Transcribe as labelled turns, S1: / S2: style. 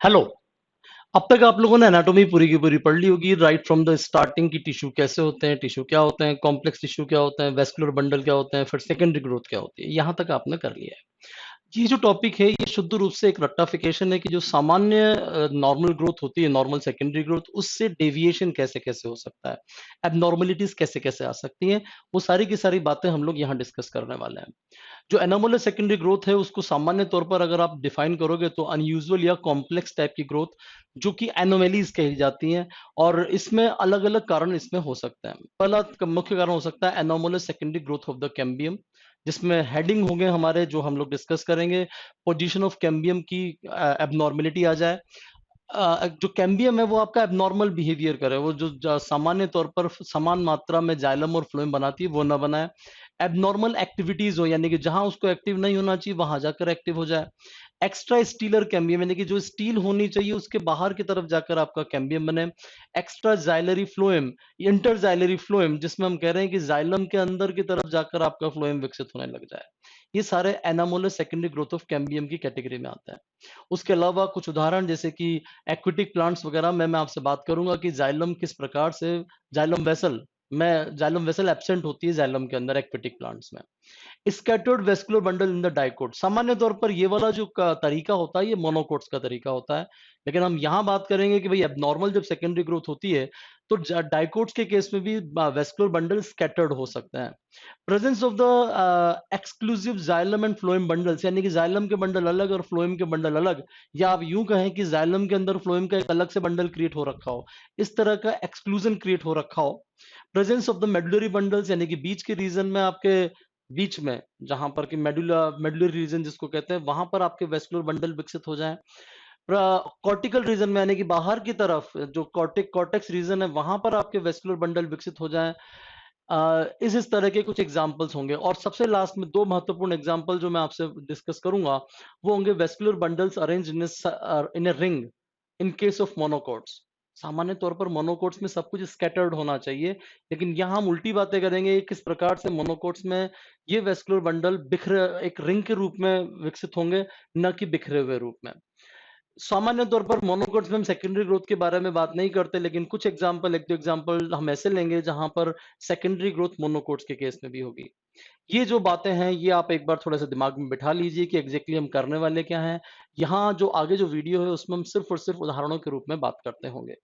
S1: Hello. अब तक आप लोगों ने एनाटॉमी पूरी की पूरी पढ़ ली होगी, राइट फ्रॉम द स्टार्टिंग की टिश्यू कैसे होते हैं, टिश्यू क्या होते हैं, कॉम्प्लेक्स टिश्यू क्या होते हैं, वेस्कुलर बंडल क्या होते हैं, फिर सेकेंडरी ग्रोथ क्या होती है, यहाँ तक आपने कर लिया है। ये जो टॉपिक है ये शुद्ध रूप से एक रट्टाफिकेशन है कि जो सामान्य नॉर्मल ग्रोथ होती है, नॉर्मल सेकेंडरी ग्रोथ, उससे डेविएशन कैसे कैसे हो सकता है, एबनॉर्मलिटीज कैसे कैसे आ सकती हैं, वो सारी की सारी बातें हम लोग यहाँ डिस्कस करने वाले हैं। जो एनोमलस सेकेंडरी ग्रोथ है उसको सामान्य तौर पर अगर आप डिफाइन करोगे तो अनयूजुअल या कॉम्प्लेक्स टाइप की ग्रोथ जो कि एनोमेलीज कही जाती हैं, और इसमें अलग अलग कारण इसमें हो सकते हैं। पहला मुख्य कारण हो सकता है anomalous secondary growth of the cambium, जिसमें हेडिंग होंगे हमारे जो हम लोग डिस्कस करेंगे, पोजीशन ऑफ कैम्बियम की एबनॉर्मेलिटी आ जाए। जो कैम्बियम है वो आपका एबनॉर्मल बिहेवियर करे, वो जो सामान्य तौर पर समान मात्रा में जाइलम और फ्लोएम बनाती है वो ना बनाए। एबनॉर्मल एक्टिविटीज हो, यानी कि जहां उसको एक्टिव नहीं होना चाहिए वहां जाकर एक्टिव हो जाए। एक्स्ट्रा स्टीलर कैम्बियम, यानी कि जो स्टील होनी चाहिए उसके बाहर की तरफ जाकर आपका कैम्बियम बने। Extra xylary phloem, inter xylary phloem, जिसमें हम कह रहे हैं कि जाइलम के अंदर की तरफ जाकर आपका फ्लोएम विकसित होने लग जाए। ये सारे anomalous secondary growth of cambium की कैटेगरी में आता है। उसके अलावा कुछ उदाहरण जैसे कि एक्विटिक प्लांट्स वगैरह में मैं आपसे बात करूंगा कि जाइलम किस प्रकार से, जाइलम वेसल एब्सेंट होती है जाइलम के अंदर एक्विटिक प्लांट्स में। Scattered vascular bundle in the dicot, सामान्य तौर पर ये वाला जो तरीका होता है ये मोनोकोट्स का तरीका होता है, लेकिन हम यहाँ बात करेंगे कि भाई एबनॉर्मल जब सेकेंडरी ग्रोथ होती है तो डाइकोट्स के केस में भी वेस्कुलर बंडल स्कैटर्ड हो सकते हैं। Presence of the exclusive xylem and phloem bundles, यानी कि जाइलम के बंडल अलग और फ्लोएम के बंडल अलग, या आप यूं कहें कि जाइलम के अंदर फ्लोएम का एक अलग से बंडल क्रिएट हो रखा हो, इस तरह का एक्सक्लूजन क्रिएट हो रखा हो। Presence of the medullary bundles, यानी कि बीच के रीजन में आपके बीच में जहां पर कि मेडुलरी रीजन जिसको कहते हैं वहां पर आपके वेस्कुलर बंडल विकसित हो जाएं। कॉर्टिकल रीजन में, यानी कि बाहर की तरफ जो कॉर्टेक्स रीजन है वहां पर आपके वेस्कुलर बंडल विकसित हो जाएं। इस तरह के कुछ एग्जांपल्स होंगे, और सबसे लास्ट में दो महत्वपूर्ण एग्जांपल जो मैं आपसे डिस्कस करूंगा वो होंगे vascular bundles arrange in a ring in case of monocots. सामान्य तौर पर मोनोकोट्स में सब कुछ स्कैटर्ड होना चाहिए, लेकिन यहाँ हम उल्टी बातें करेंगे किस प्रकार से मोनोकोट्स में ये वेस्कुलर बंडल बिखरे एक रिंग के रूप में विकसित होंगे, न कि बिखरे हुए रूप में। सामान्य तौर पर मोनोकोट्स में हम सेकेंडरी ग्रोथ के बारे में बात नहीं करते, लेकिन कुछ एग्जांपल, एक दो एग्जांपल हम ऐसे लेंगे जहां पर सेकेंडरी ग्रोथ मोनोकोट्स के केस में भी होगी। ये जो बातें हैं ये आप एक बार थोड़ा सा दिमाग में बिठा लीजिए कि एग्जैक्टली हम करने वाले क्या हैं। यहाँ जो आगे जो वीडियो है उसमें हम सिर्फ और सिर्फ उदाहरणों के रूप में बात करते होंगे।